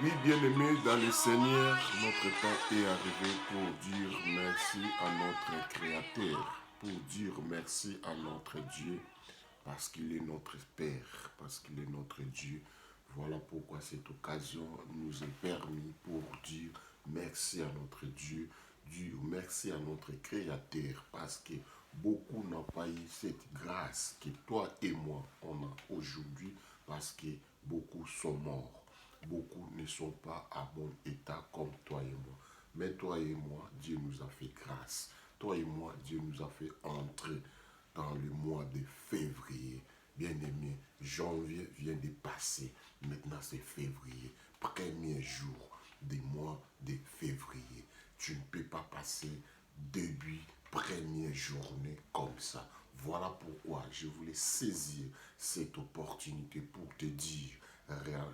Oui, bien-aimés dans le Seigneur, notre temps est arrivé pour dire merci à notre Créateur, pour dire merci à notre Dieu, parce qu'il est notre Père, parce qu'il est notre Dieu. Voilà pourquoi cette occasion nous est permise pour dire merci à notre Dieu, dire merci à notre Créateur, parce que beaucoup n'ont pas eu cette grâce que toi et moi on a aujourd'hui, parce que beaucoup sont morts. Beaucoup ne sont pas à bon état comme toi et moi. Mais toi et moi, Dieu nous a fait grâce. Toi et moi, Dieu nous a fait entrer dans le mois de février. Bien-aimé, janvier vient de passer. Maintenant, c'est février. Premier jour du mois de février. Tu ne peux pas passer début, première journée comme ça. Voilà pourquoi je voulais saisir cette opportunité pour te dire,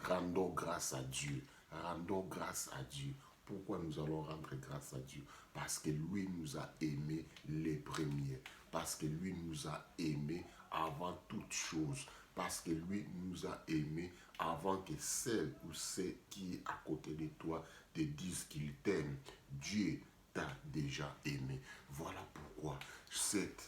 rendons grâce à Dieu. Rendons grâce à Dieu. Pourquoi nous allons rendre grâce à Dieu? Parce que lui nous a aimés les premiers. Parce que lui nous a aimés avant toute chose. Parce que lui nous a aimés avant que celle ou ceux qui est à côté de toi te disent qu'il t'aime. Dieu t'a déjà aimé. Voilà pourquoi cette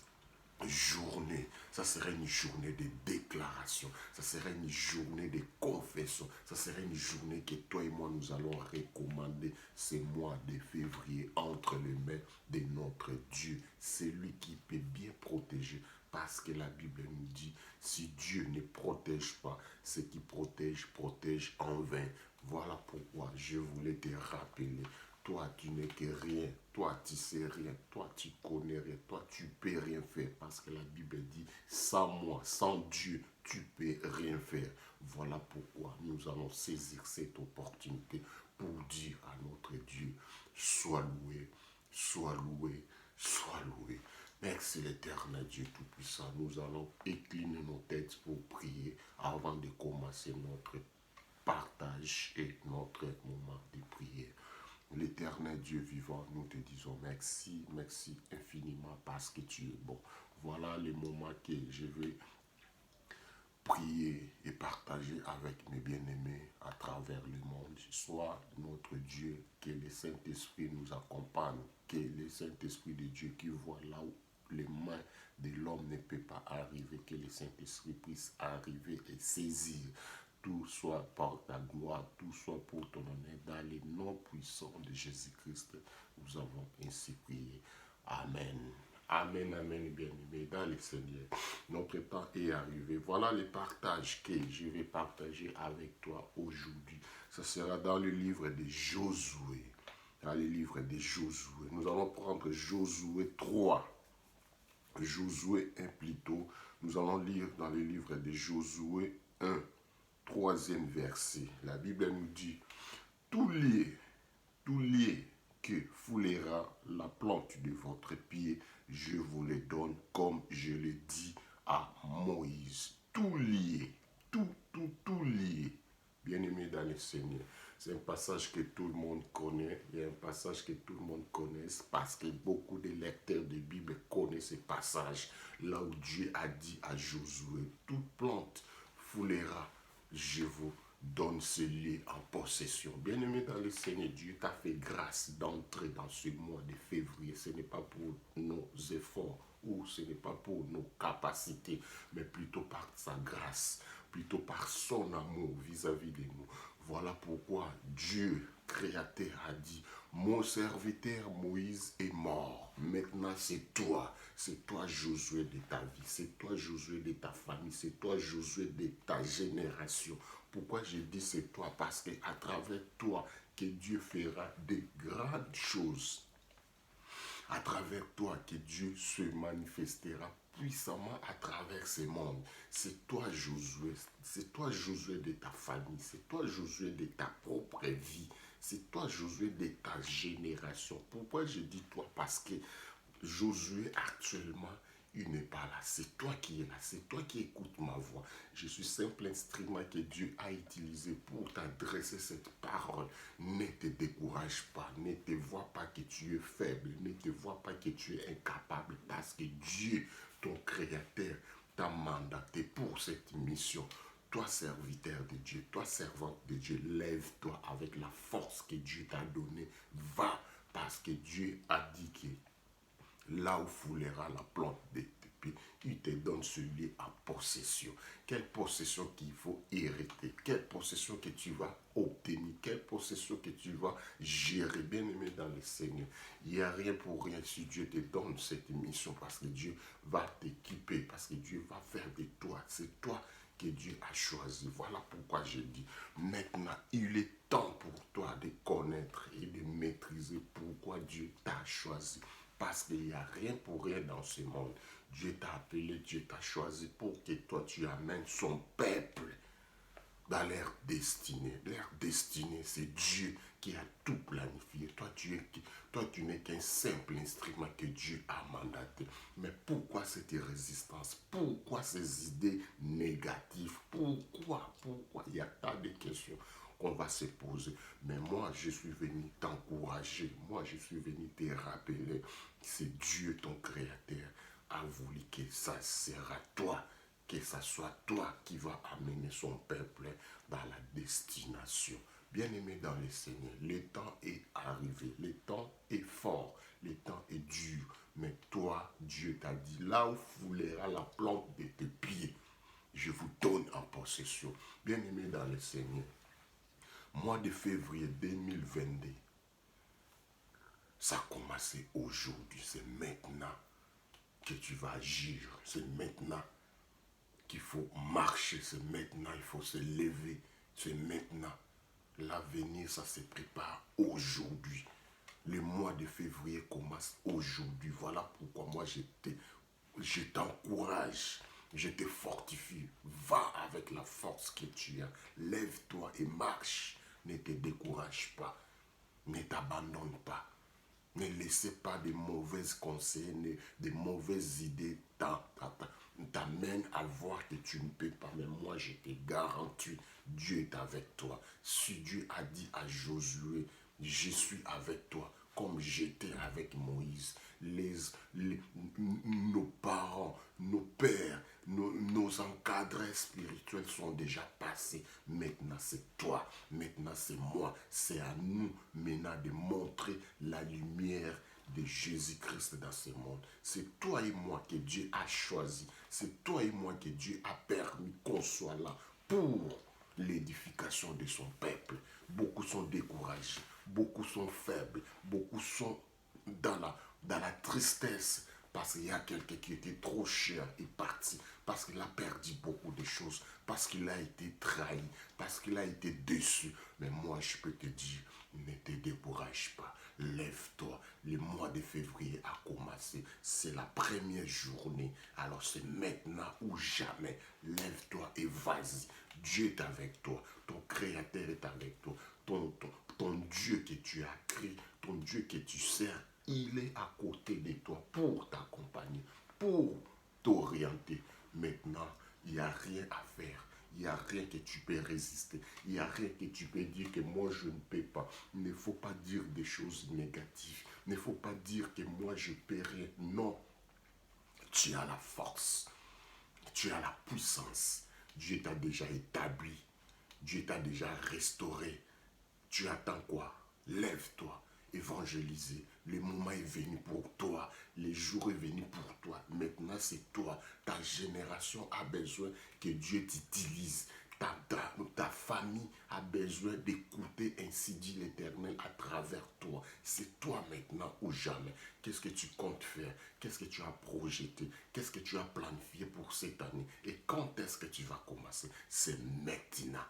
journée, ça serait une journée de déclaration, ça serait une journée de confession, ça serait une journée que toi et moi nous allons recommander ce mois de février entre les mains de notre Dieu. C'est lui qui peut bien protéger, parce que la Bible nous dit, si Dieu ne protège pas, ce qui protège, protège en vain. Voilà pourquoi je voulais te rappeler. Toi, tu n'es que rien. Toi, tu sais rien. Toi, tu connais rien. Toi, tu peux rien faire. Parce que la Bible dit, sans moi, sans Dieu, tu peux rien faire. Voilà pourquoi nous allons saisir cette opportunité pour dire à notre Dieu, sois loué, sois loué, sois loué. Merci l'Éternel Dieu Tout-Puissant. Nous allons incliner nos têtes pour prier avant de commencer notre partage et notre moment de prière. L'Éternel Dieu vivant, nous te disons merci, merci infiniment parce que tu es bon. Voilà le moment que je vais prier et partager avec mes bien-aimés à travers le monde. Soit notre Dieu, que le Saint-Esprit nous accompagne, que le Saint-Esprit de Dieu qui voit là où les mains de l'homme ne peuvent pas arriver, que le Saint-Esprit puisse arriver et saisir. Tout soit par ta gloire, tout soit pour ton honneur. Dans les noms puissants de Jésus-Christ, nous avons ainsi prié. Amen. Amen, amen, bien-aimé, dans le Seigneur. Notre temps est arrivé. Voilà le partage que je vais partager avec toi aujourd'hui. Ce sera dans le livre de Josué. Dans le livre de Josué. Nous allons prendre Josué 3. Josué 1 plutôt. Nous allons lire dans le livre de Josué 1, troisième verset. La Bible nous dit, tout lié que foulera la plante de votre pied, je vous le donne comme je l'ai dit à Moïse. Tout lié, tout lié. Bien-aimé dans le Seigneur, c'est un passage que tout le monde connaît. Il y a un passage que tout le monde connaît parce que beaucoup de lecteurs de Bible connaissent ce passage. Là où Dieu a dit à Josué, toute plante foulera, je vous donne ce lieu en possession. Bien-aimé dans le Seigneur, Dieu t'a fait grâce d'entrer dans ce mois de février. Ce n'est pas pour nos efforts ou ce n'est pas pour nos capacités, mais plutôt par sa grâce, plutôt par son amour vis-à-vis de nous. Voilà pourquoi Dieu, Créateur, a dit, mon serviteur Moïse est mort. Maintenant, c'est toi Josué de ta vie, c'est toi Josué de ta famille, c'est toi Josué de ta génération. Pourquoi je dis c'est toi? Parce qu'à travers toi, que Dieu fera de grandes choses. À travers toi, que Dieu se manifestera puissamment à travers ce monde. C'est toi Josué de ta famille, c'est toi Josué de ta propre vie, c'est toi Josué de ta génération. Pourquoi je dis toi? Parce que Josué actuellement, il n'est pas là. C'est toi qui es là. C'est toi qui écoutes ma voix. Je suis simple instrument que Dieu a utilisé pour t'adresser cette parole. Ne te décourage pas. Ne te vois pas que tu es faible. Ne te vois pas que tu es incapable. Parce que Dieu, ton Créateur, t'a mandaté pour cette mission. Toi, serviteur de Dieu, toi, servante de Dieu, lève-toi avec la force que Dieu t'a donnée. Va, parce que Dieu a dit que là où foulera la plante de tes pieds, il te donne celui à possession. Quelle possession qu'il faut hériter, quelle possession que tu vas obtenir, quelle possession que tu vas gérer, bien aimé dans le Seigneur. Il n'y a rien pour rien si Dieu te donne cette mission, parce que Dieu va t'équiper, parce que Dieu va faire de toi. C'est toi que Dieu a choisi. Voilà pourquoi je dis, maintenant, il est temps pour toi de connaître et de maîtriser pourquoi Dieu t'a choisi. Parce qu'il n'y a rien pour rien dans ce monde. Dieu t'a appelé, Dieu t'a choisi pour que toi tu amènes son peuple dans leur destinée. Leur destinée, c'est Dieu qui a tout planifié. Toi, tu n'es qu'un simple instrument que Dieu a mandaté. Mais pourquoi cette résistance? Pourquoi ces idées négatives? Pourquoi? Il y a tas de questions qu'on va se poser. Mais moi, je suis venu t'encourager. Moi, je suis venu te rappeler. C'est Dieu, ton Créateur, a voulu que ça sera toi, que ça soit toi qui va amener son peuple dans la destination. Bien-aimé dans le Seigneur, le temps est arrivé, le temps est fort, le temps est dur. Mais toi, Dieu t'a dit, là où foulera la plante de tes pieds, je vous donne en possession. Bien-aimé dans le Seigneur, mois de février 2022, ça a commencé aujourd'hui, c'est maintenant que tu vas agir, c'est maintenant qu'il faut marcher, c'est maintenant, il faut se lever, c'est maintenant. L'avenir, ça se prépare aujourd'hui. Le mois de février commence aujourd'hui. Voilà pourquoi moi je t'encourage, je te fortifie. Va avec la force que tu as. Lève-toi et marche. Ne te décourage pas. Ne t'abandonne pas. Ne laissez pas de mauvais conseils, de mauvaises idées t'amènent à voir que tu ne peux pas. Mais moi, je te garantis, Dieu est avec toi. Si Dieu a dit à Josué, je suis avec toi, comme j'étais avec Moïse, nos parents, nos pères, nos encadrés spirituels sont déjà passés. Maintenant, c'est toi. Maintenant, c'est moi. C'est à nous maintenant de montrer la lumière de Jésus-Christ dans ce monde. C'est toi et moi que Dieu a choisi. C'est toi et moi que Dieu a permis qu'on soit là pour l'édification de son peuple. Beaucoup sont découragés, beaucoup sont faibles, beaucoup sont dans la tristesse parce qu'il y a quelqu'un qui était trop cher et parti, parce qu'il a perdu beaucoup de choses, parce qu'il a été trahi, parce qu'il a été déçu. Mais moi, je peux te dire, ne te décourage pas. Lève-toi. Le mois de février a commencé. C'est la première journée. Alors c'est maintenant ou jamais. Lève-toi et vas-y. Dieu est avec toi. Ton Créateur est avec toi. Ton Dieu que tu as créé, ton Dieu que tu sers, il est à côté de toi pour t'accompagner, pour t'orienter. Maintenant, il n'y a rien à faire. Il n'y a rien que tu peux résister. Il n'y a rien que tu peux dire que moi je ne peux pas. Il ne faut pas dire des choses négatives. Il ne faut pas dire que moi je peux rien. Non. Tu as la force. Tu as la puissance. Dieu t'a déjà établi. Dieu t'a déjà restauré. Tu attends quoi? Lève-toi, évangéliser. Le moment est venu pour toi. Le jour est venu pour toi. Maintenant, c'est toi. Ta génération a besoin que Dieu t'utilise. Ta famille a besoin d'écouter ainsi dit l'Éternel à travers toi. C'est toi maintenant ou jamais. Qu'est-ce que tu comptes faire? Qu'est-ce que tu as projeté? Qu'est-ce que tu as planifié pour cette année? Et quand est-ce que tu vas commencer? C'est maintenant.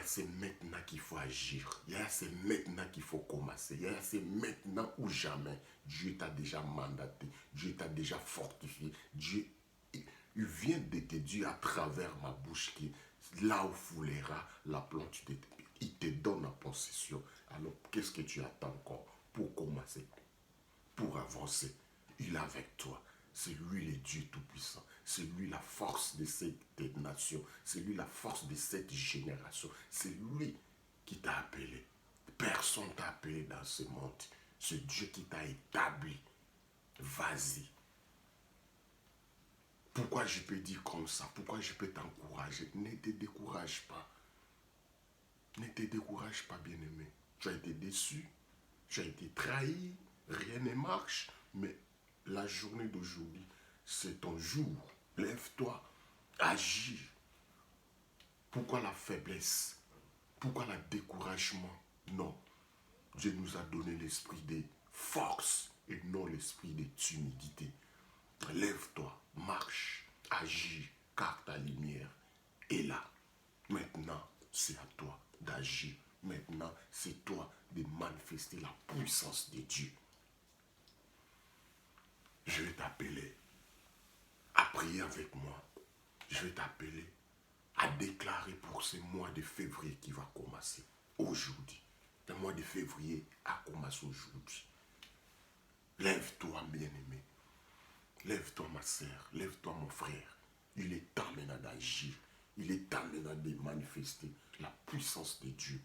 C'est maintenant qu'il faut agir. C'est maintenant qu'il faut commencer. C'est maintenant ou jamais. Dieu t'a déjà mandaté. Dieu t'a déjà fortifié. Dieu, il vient de te dire à travers ma bouche que là où foulera la plante, il te donne en possession. Alors, qu'est-ce que tu attends encore pour commencer, pour avancer? Il est avec toi. C'est lui le Dieu Tout-Puissant. C'est lui la force de cette nation. C'est lui la force de cette génération. C'est lui qui t'a appelé. Personne t'a appelé dans ce monde. C'est Dieu qui t'a établi. Vas-y. Pourquoi je peux dire comme ça? Pourquoi je peux t'encourager? Ne te décourage pas. Ne te décourage pas, bien-aimé. Tu as été déçu, tu as été trahi, rien ne marche, mais la journée d'aujourd'hui, c'est ton jour. Lève-toi, agis. Pourquoi la faiblesse? Pourquoi le découragement? Non. Dieu nous a donné l'esprit de force et non l'esprit de timidité. Lève-toi, marche, agis, car ta lumière est là. Maintenant, c'est à toi d'agir. Maintenant, c'est toi de manifester la puissance de Dieu. Je vais t'appeler à prier avec moi. Je vais t'appeler à déclarer pour ce mois de février qui va commencer aujourd'hui. Le mois de février a commencé aujourd'hui. Lève-toi, bien-aimé. Lève-toi, ma sœur. Lève-toi, mon frère. Il est temps maintenant d'agir. Il est temps maintenant de manifester la puissance de Dieu.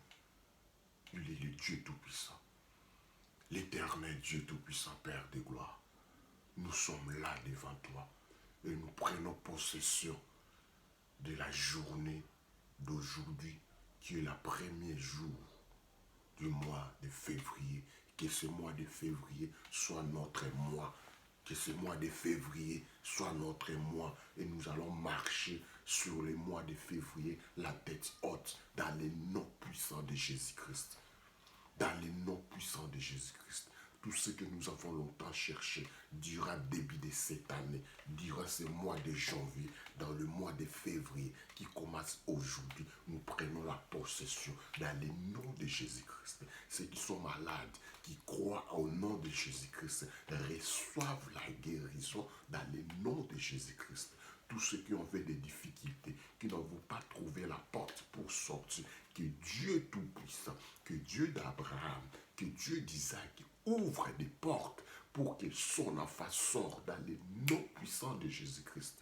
Il est le Dieu Tout-Puissant. L'éternel Dieu Tout-Puissant, Père de gloire. Nous sommes là devant toi et nous prenons possession de la journée d'aujourd'hui qui est le premier jour du mois de février. Que ce mois de février soit notre mois. Que ce mois de février soit notre mois. Et nous allons marcher sur le mois de février, la tête haute, dans le nom puissant de Jésus-Christ. Dans le nom puissant de Jésus-Christ. Tout ce que nous avons longtemps cherché durant le début de cette année, durant ce mois de janvier, dans le mois de février qui commence aujourd'hui, nous prenons la possession dans le nom de Jésus-Christ. Ceux qui sont malades, qui croient au nom de Jésus-Christ, reçoivent la guérison dans le nom de Jésus-Christ. Tous ceux qui ont fait des difficultés, qui n'ont pas trouvé la porte pour sortir, que Dieu Tout-Puissant, que Dieu d'Abraham, que Dieu d'Isaac ouvre des portes pour que son enfant sorte dans le nom puissant de Jésus-Christ.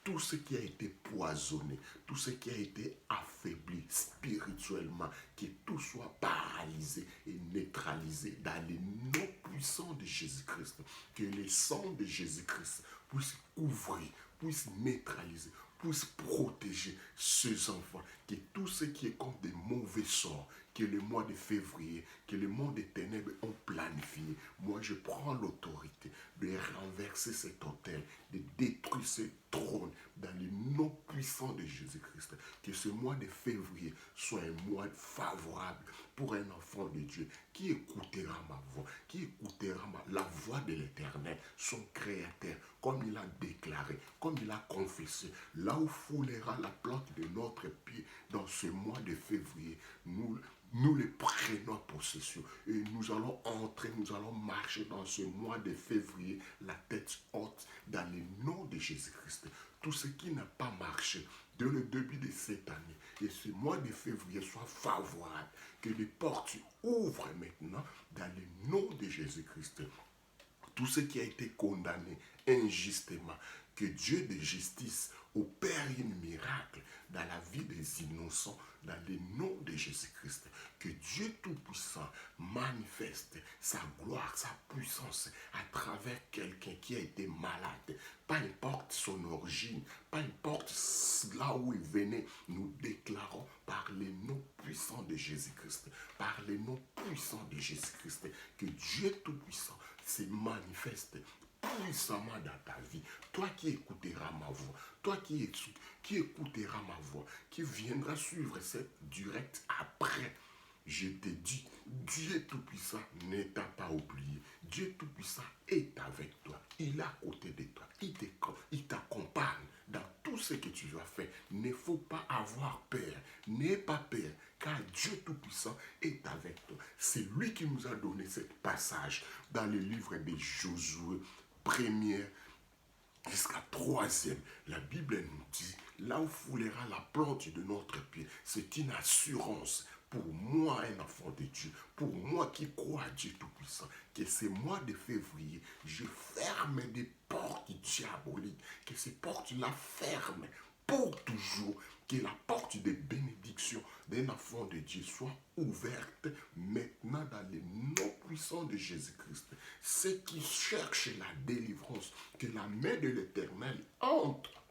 Tout ce qui a été poisonné, tout ce qui a été affaibli spirituellement, que tout soit paralysé et neutralisé dans le nom puissant de Jésus-Christ. Que le sang de Jésus-Christ puisse couvrir, puisse neutraliser, puisse protéger ces enfants. Que tout ce qui est comme des mauvais sorts, que le mois de février, que le monde des ténèbres ont planifié, moi je prends l'autorité de renverser cet autel, de détruire ce trône dans le nom puissant de Jésus-Christ. Que ce mois de février soit un mois favorable pour un enfant de Dieu qui écoutera ma voix, qui écoutera la voix de l'Éternel, son Créateur, comme il a déclaré, comme il a confessé. Là où foulera la plante de notre pied dans ce mois de février, nous les prenons en possession et nous allons entrer, nous allons marcher dans ce mois de février, la tête haute, dans le nom de Jésus-Christ. Tout ce qui n'a pas marché de le début de cette année et ce mois de février soit favorable, que les portes ouvrent maintenant dans le nom de Jésus-Christ. Tout ce qui a été condamné injustement, que Dieu de justice opère un miracle dans la vie des innocents, dans le nom de Jésus-Christ. Que Dieu Tout-Puissant manifeste sa gloire, sa puissance à travers quelqu'un qui a été malade. Peu importe son origine, peu importe là où il venait, nous déclarons par le nom puissant de Jésus-Christ, par le nom puissant de Jésus-Christ, que Dieu Tout-Puissant se manifeste puissamment dans ta vie. Toi qui écouteras ma voix, toi qui écouteras ma voix, qui viendra suivre cette direct après, je te dis, Dieu Tout-Puissant ne t'a pas oublié. Dieu Tout-Puissant est avec toi. Il est à côté de toi. Il t'accompagne dans tout ce que tu vas faire. Il ne faut pas avoir peur. N'aie pas peur, car Dieu Tout-Puissant est avec toi. C'est lui qui nous a donné ce passage dans le livre de Josué, première jusqu'à troisième. La Bible nous dit, là où foulera la plante de notre pied, c'est une assurance pour moi, un enfant de Dieu, pour moi qui crois à Dieu Tout-Puissant, que ce mois de février, je ferme des portes diaboliques, que ces portes-là ferment pour toujours, que la porte de bénédiction d'un enfant de Dieu soit ouverte maintenant dans le nom puissant de Jésus-Christ. Ceux qui cherchent la délivrance, que la main de l'Éternel entre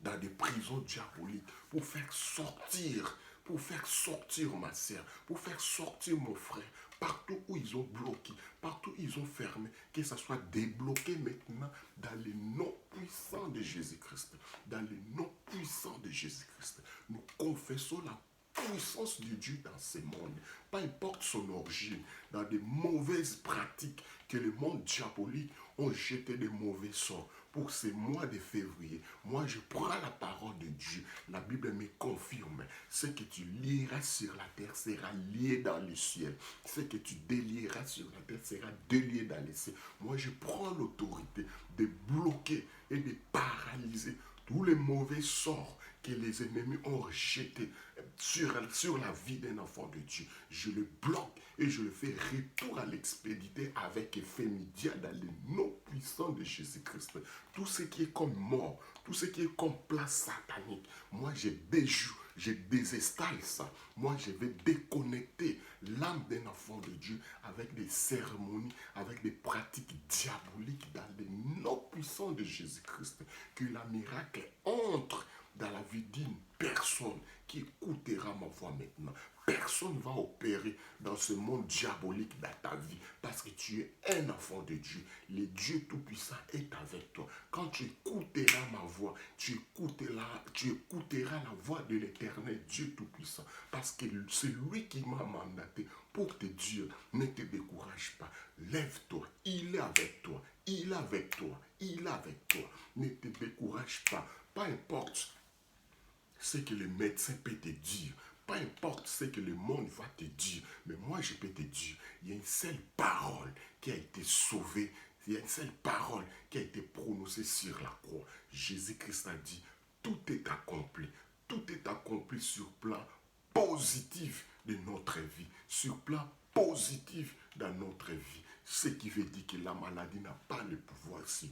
dans des prisons diaboliques pour faire sortir ma sœur, pour faire sortir mon frère, partout où ils ont bloqué, partout où ils ont fermé, que ça soit débloqué maintenant dans le nom puissant de Jésus-Christ. Dans le nom puissant de Jésus-Christ. Nous confessons la puissance de Dieu dans ce monde, peu importe son origine, dans des mauvaises pratiques que le monde diabolique ont jeté des mauvais sorts. Pour ce mois de février, moi je prends la parole de Dieu. La Bible me confirme. Ce que tu lieras sur la terre sera lié dans le ciel. Ce que tu délieras sur la terre sera délié dans le ciel. Moi je prends l'autorité de bloquer et de paralyser tous les mauvais sorts que les ennemis ont jetés sur la vie d'un enfant de Dieu. Je le bloque et je le fais retour à l'expédité avec effet immédiat dans le nom puissant de Jésus-Christ. Tout ce qui est comme mort, tout ce qui est comme place satanique, moi je désinstalle ça. Moi je vais déconnecter l'âme d'un enfant de Dieu avec des cérémonies, avec des pratiques diaboliques dans le nom puissant de Jésus-Christ. Que la miracle entre dans la vie d'une personne qui écoutera ma voix maintenant. Personne ne va opérer dans ce monde diabolique dans ta vie parce que tu es un enfant de Dieu. Le Dieu Tout-Puissant est avec toi. Quand tu écouteras ma voix, tu écouteras la voix de l'Éternel Dieu Tout-Puissant parce que c'est lui qui m'a mandaté pour te dire, ne te décourage pas. Lève-toi, il est avec toi, il est avec toi, il est avec toi. Ne te décourage pas, peu importe ce que le médecin peut te dire, peu importe ce que le monde va te dire, mais moi je peux te dire, il y a une seule parole qui a été sauvée, il y a une seule parole qui a été prononcée sur la croix. Jésus-Christ a dit, tout est accompli sur plan positif de notre vie, sur plan positif dans notre vie. Ce qui veut dire que la maladie n'a pas le pouvoir sur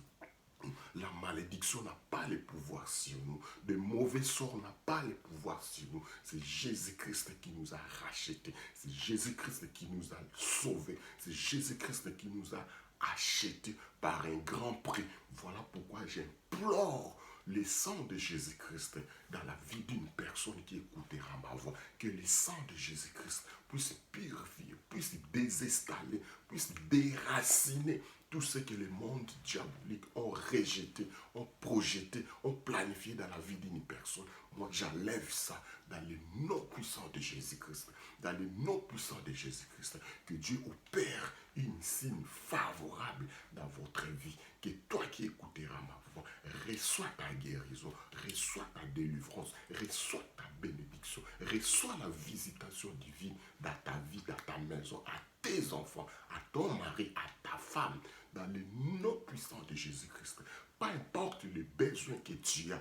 la malédiction n'a pas le pouvoir sur nous. De mauvais sorts n'a pas le pouvoir sur nous. C'est Jésus-Christ qui nous a rachetés. C'est Jésus-Christ qui nous a sauvés. C'est Jésus-Christ qui nous a achetés par un grand prix. Voilà pourquoi j'implore le sang de Jésus-Christ dans la vie d'une personne qui écoutera ma voix. Que le sang de Jésus-Christ puisse purifier, puisse désinstaller, puisse déraciner tout ce que le monde diabolique ont rejeté, ont projeté, ont planifié dans la vie d'une personne. Moi, j'enlève ça dans le nom puissant de Jésus-Christ. Dans le nom puissant de Jésus-Christ. Que Dieu opère une signe favorable dans votre vie. Que toi qui écouteras ma voix, reçois ta guérison, reçois ta délivrance, reçois ta bénédiction, reçois la visitation divine dans ta vie, dans ta maison, à tes enfants, à ton mari, à ta femme, dans le nom puissant de Jésus-Christ. Peu importe le besoin que tu as,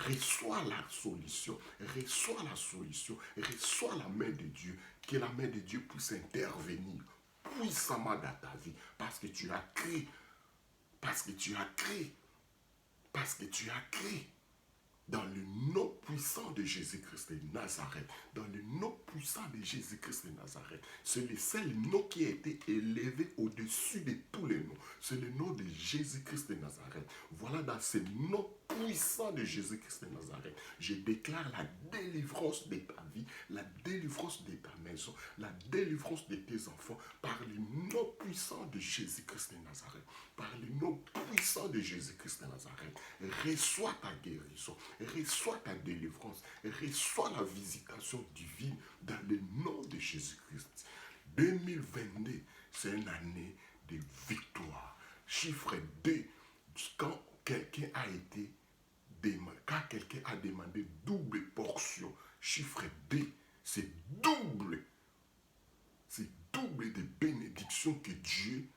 reçois la solution, reçois la solution, reçois la main de Dieu, que la main de Dieu puisse intervenir puissamment dans ta vie, parce que tu as crié, parce que tu as crié, parce que tu as crié. Dans le nom puissant de Jésus-Christ de Nazareth, dans le nom puissant de Jésus-Christ de Nazareth, c'est le seul nom qui a été élevé au-dessus de tous les noms. C'est le nom de Jésus-Christ de Nazareth. Voilà, dans ce nom puissant de Jésus-Christ de Nazareth, je déclare la délivrance de ta vie, la délivrance de ta maison, la délivrance de tes enfants par le nom puissant de Jésus-Christ de Nazareth. Par le nom puissant de Jésus-Christ de Nazareth, reçois ta guérison, reçois ta délivrance, reçois la visitation divine dans le nom de Jésus-Christ. 2022, c'est une année de victoire. Chiffre 2, quand quelqu'un a demandé double portion, chiffre 2, c'est double de bénédictions que Dieu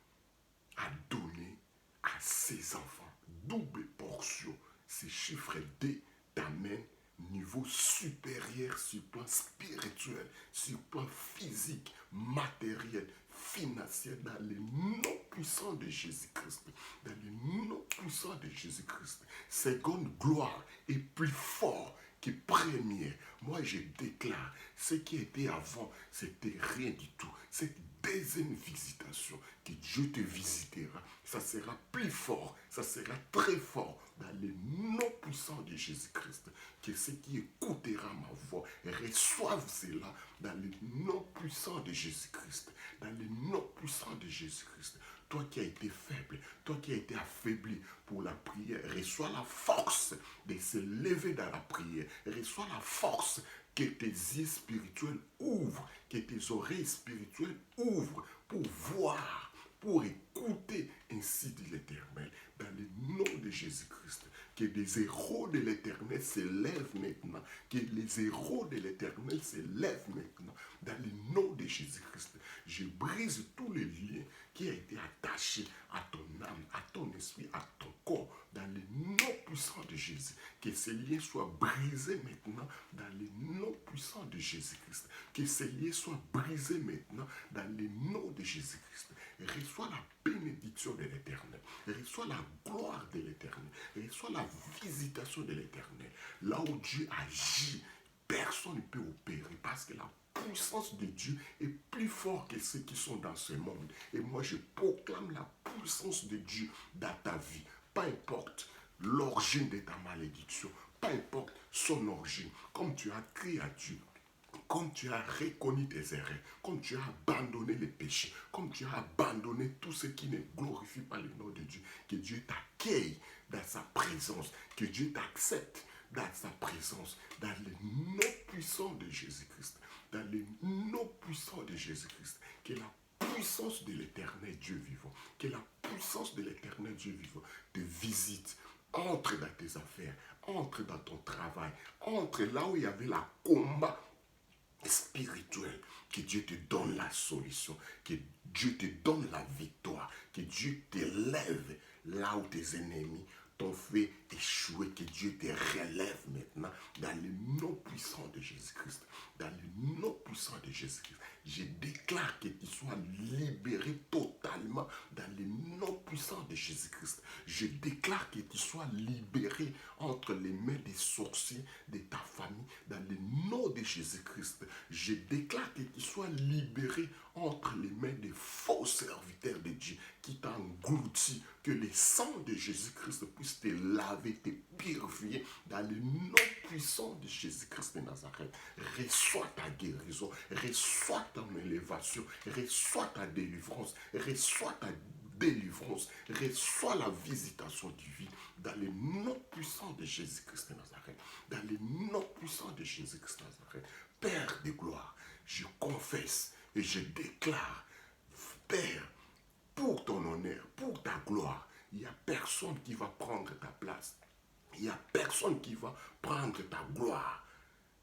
a donné à ses enfants. Double portion. Ces chiffres 2 t'amènent niveau supérieur sur le plan spirituel, sur le plan physique, matériel, financier, dans le nom puissant de Jésus-Christ. Dans le nom puissant de Jésus-Christ. Seconde gloire est plus fort qui est première. Moi, je déclare, ce qui était avant, c'était rien du tout. Cette deuxième visitation que Dieu te visitera, ça sera plus fort, ça sera très fort dans le nom puissant de Jésus-Christ. Que ceux qui écouteront ma voix reçoivent cela dans le nom puissant de Jésus-Christ. Dans le nom puissant de Jésus-Christ. Toi qui as été faible, toi qui as été affaibli pour la prière, reçois la force de se lever dans la prière. Reçois la force que tes yeux spirituels ouvrent, que tes oreilles spirituelles ouvrent pour voir, pour écouter, ainsi dit l'Éternel, dans le nom de Jésus-Christ. Que des héros de l'Éternel se lèvent maintenant. Que les héros de l'Éternel se lèvent maintenant. Dans le nom de Jésus-Christ. Je brise tous les liens qui ont été attachés à ton âme, à ton esprit, à ton corps. Dans le nom puissant de Jésus. Que ces liens soient brisés maintenant. Dans le nom puissant de Jésus-Christ. Que ces liens soient brisés maintenant. Dans le nom de Jésus-Christ. Reçois la bénédiction de l'Éternel. Reçois la gloire de l'Éternel. Reçois la visitation de l'Éternel. Là où Dieu agit, personne ne peut opérer parce que la puissance de Dieu est plus forte que ceux qui sont dans ce monde. Et moi, je proclame la puissance de Dieu dans ta vie. Peu importe l'origine de ta malédiction, peu importe son origine, comme tu as crié à Dieu, comme tu as reconnu tes erreurs, comme tu as abandonné les péchés, comme tu as abandonné tout ce qui ne glorifie pas le nom de Dieu, que Dieu t'accueille dans sa présence, que Dieu t'accepte dans sa présence, dans le nom puissant de Jésus-Christ, dans le nom puissant de Jésus-Christ, que la puissance de l'éternel Dieu vivant, que la puissance de l'éternel Dieu vivant te visite, entre dans tes affaires, entre dans ton travail, entre là où il y avait la combat spirituel, que Dieu te donne la solution, que Dieu te donne la victoire, que Dieu te lève là où tes ennemis t'ont fait échouer, que Dieu te relève maintenant dans le nom puissant de Jésus-Christ. Dans le nom puissant de Jésus-Christ. Je déclare que tu sois libéré totalement dans le nom puissant de Jésus-Christ. Je déclare que tu sois libéré entre les mains des sorciers de ta famille dans le nom de Jésus-Christ. Je déclare que tu sois libéré entre les mains des faux serviteurs de Dieu qui t'ont englouti. Que le sang de Jésus-Christ puisse te laver, te purifier dans le nom puissant de Jésus-Christ de Nazareth. Reçois ta guérison, reçois ton élévation, reçois ta délivrance, reçois ta délivrance, reçois la visitation divine dans le nom puissant de Jésus-Christ de Nazareth. Dans le nom puissant de Jésus-Christ de Nazareth. Père de gloire, je confesse et je déclare, Père, pour ton honneur, pour ta gloire, il n'y a personne qui va prendre ta place. Il n'y a personne qui va prendre ta gloire.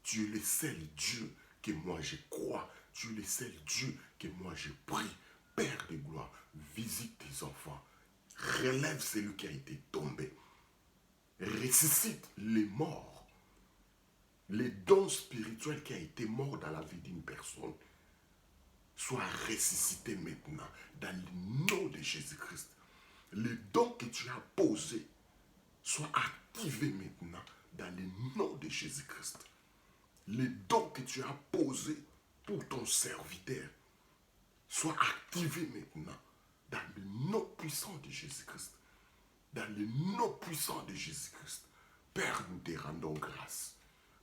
Tu es le seul Dieu que moi je crois. Tu es le seul Dieu que moi je prie. Père de gloire, visite tes enfants. Relève celui qui a été tombé. Ressuscite les morts. Les dons spirituels qui a été mort dans la vie d'une personne soit ressuscité maintenant dans le nom de Jésus-Christ. Les dons que tu as posés soient activés maintenant dans le nom de Jésus-Christ. Les dons que tu as posés pour ton serviteur soient activés maintenant dans le nom puissant de Jésus-Christ. Dans le nom puissant de Jésus-Christ. Père, nous te rendons grâce.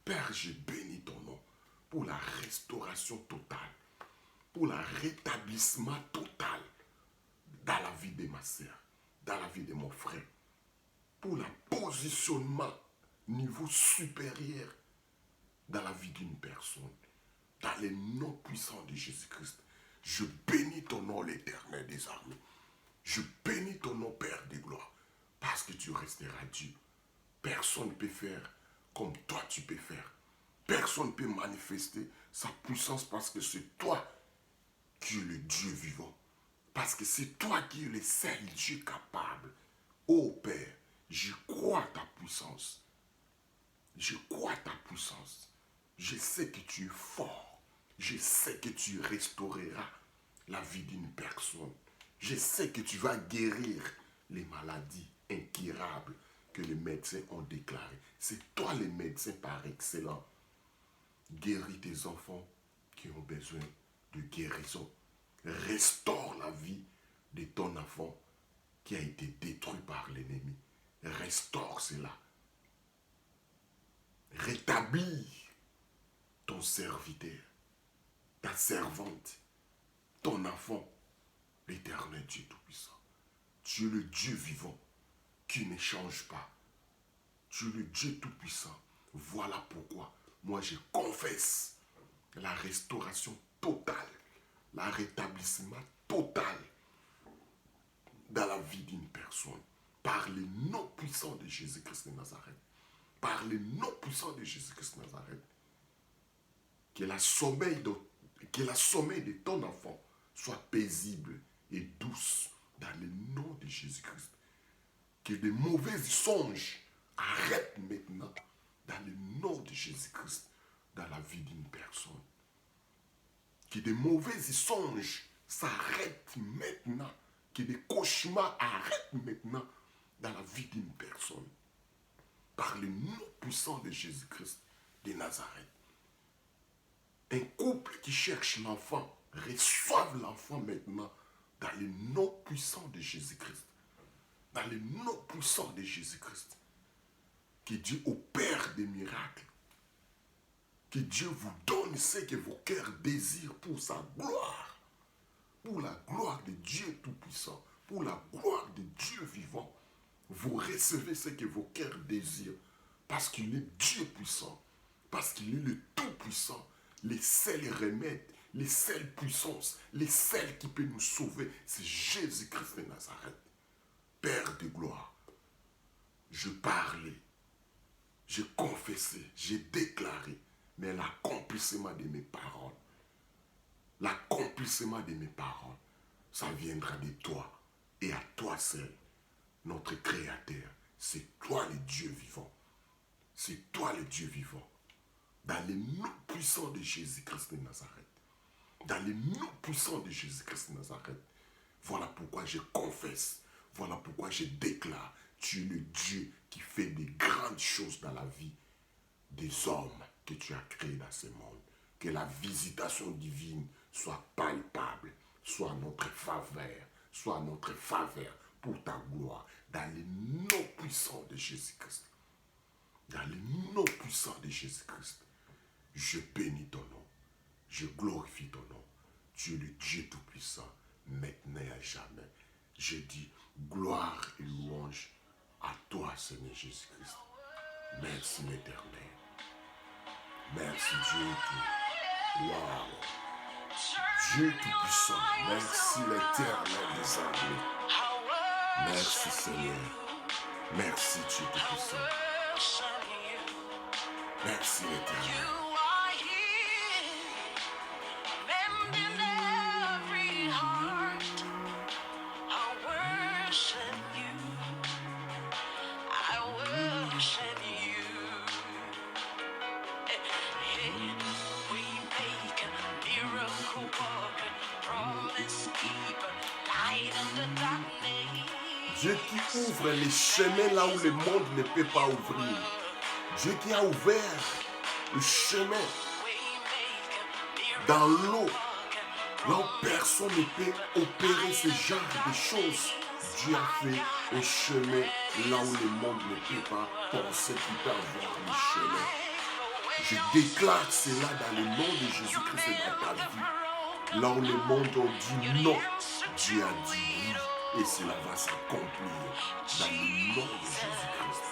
Père, je bénis ton nom pour la restauration totale, pour le rétablissement total dans la vie de ma soeur, dans la vie de mon frère, pour le positionnement niveau supérieur dans la vie d'une personne, dans le nom puissant de Jésus-Christ. Je bénis ton nom, l'Éternel des armées. Je bénis ton nom, Père des gloires, parce que tu resteras Dieu. Personne ne peut faire comme toi tu peux faire. Personne ne peut manifester sa puissance parce que c'est toi qui es le Dieu vivant. Parce que c'est toi qui es le seul Dieu capable. Oh Père, je crois ta puissance. Je crois ta puissance. Je sais que tu es fort. Je sais que tu restaureras la vie d'une personne. Je sais que tu vas guérir les maladies incurables. que les médecins ont déclaré. C'est toi le médecin par excellence. Guéris tes enfants qui ont besoin de guérison. Restaure la vie de ton enfant qui a été détruit par l'ennemi. Restaure cela. Rétablis ton serviteur, ta servante, ton enfant, l'Éternel Dieu Tout-Puissant. Tu es le Dieu vivant qui ne change pas. Tu es le Dieu Tout-Puissant. Voilà pourquoi moi je confesse la restauration totale, le rétablissement total dans la vie d'une personne par le nom puissant de Jésus-Christ de Nazareth. Par le nom puissant de Jésus-Christ de Nazareth. Que la sommeil de ton enfant soit paisible et douce dans le nom de Jésus-Christ. Que de mauvais songes arrêtent maintenant dans le nom de Jésus-Christ dans la vie d'une personne. Que de mauvais songes s'arrêtent maintenant. Que des cauchemars arrêtent maintenant dans la vie d'une personne. Par le nom puissant de Jésus-Christ de Nazareth. Un couple qui cherche l'enfant, reçoive l'enfant maintenant dans le nom puissant de Jésus-Christ. Dans le nom puissant de Jésus-Christ. Que Dieu opère des miracles. Que Dieu vous donne ce que vos cœurs désirent pour sa gloire. Pour la gloire de Dieu Tout-Puissant. Pour la gloire de Dieu vivant. Vous recevez ce que vos cœurs désirent. Parce qu'il est Dieu puissant. Parce qu'il est le Tout-Puissant. Les seuls remèdes, les seules puissances, les seuls qui peuvent nous sauver, c'est Jésus-Christ de Nazareth. Père de gloire, je parlais, je confessais, j'ai déclaré, mais l'accomplissement de mes paroles, ça viendra de toi et à toi seul, notre Créateur. C'est toi le Dieu vivant. C'est toi le Dieu vivant. Dans le nom puissant de Jésus-Christ de Nazareth. Dans le nom puissant de Jésus-Christ de Nazareth. Voilà pourquoi je confesse. Voilà pourquoi je déclare. Tu es le Dieu qui fait de grandes choses dans la vie des hommes que tu as créés dans ce monde. Que la visitation divine soit palpable. Soit notre faveur. Soit notre faveur pour ta gloire. Dans le nom puissant de Jésus-Christ. Dans le nom puissant de Jésus-Christ. Je bénis ton nom. Je glorifie ton nom. Tu es le Dieu Tout-Puissant, maintenant et à jamais. Je dis gloire et louange à toi, Seigneur Jésus-Christ. Merci l'Éternel. Merci Dieu tout. Wow. Dieu Tout-Puissant. Merci l'Éternel des armées. Merci Seigneur. Merci Dieu Tout-Puissant. Merci l'Éternel. Dieu qui ouvre les chemins là où le monde ne peut pas ouvrir. Dieu qui a ouvert le chemin dans l'eau, là où personne ne peut opérer ce genre de choses. Dieu a fait un chemin là où le monde ne peut pas penser qu'il peut avoir le chemin. Je déclare cela dans le nom de Jésus-Christ et dans ta vie. Là où le monde a dit non, Dieu a dit oui. Et cela va s'accomplir dans le nom de Jésus-Christ.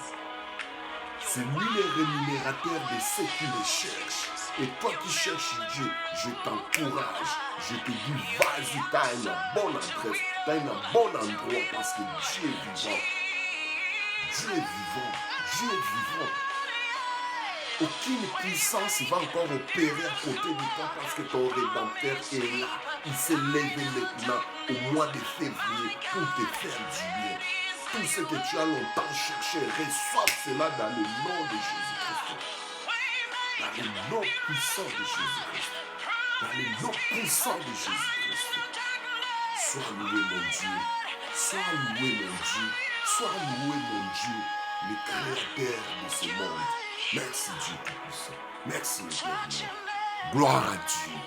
C'est lui le rémunérateur de ceux qui le cherchent. Et toi qui cherches Dieu, je t'encourage. Je te dis, vas-y, tu as une bonne adresse, tu as un bon endroit parce que Dieu est vivant. Dieu est vivant. Dieu est vivant. Aucune puissance va encore opérer à côté de toi parce que ton Rédempteur est là. Il s'est levé maintenant au mois de février pour te faire du bien. Tout ce que tu as longtemps cherché, reçois cela dans le nom de Jésus-Christ. Dans le nom puissant de Jésus-Christ. Dans le nom puissant de Jésus-Christ. Sois loué mon Dieu. Sois loué mon Dieu. Sois loué mon Dieu. le créateur de ce monde. Merci Dieu Tout-Puissant. Merci Éternel. Gloire à Dieu.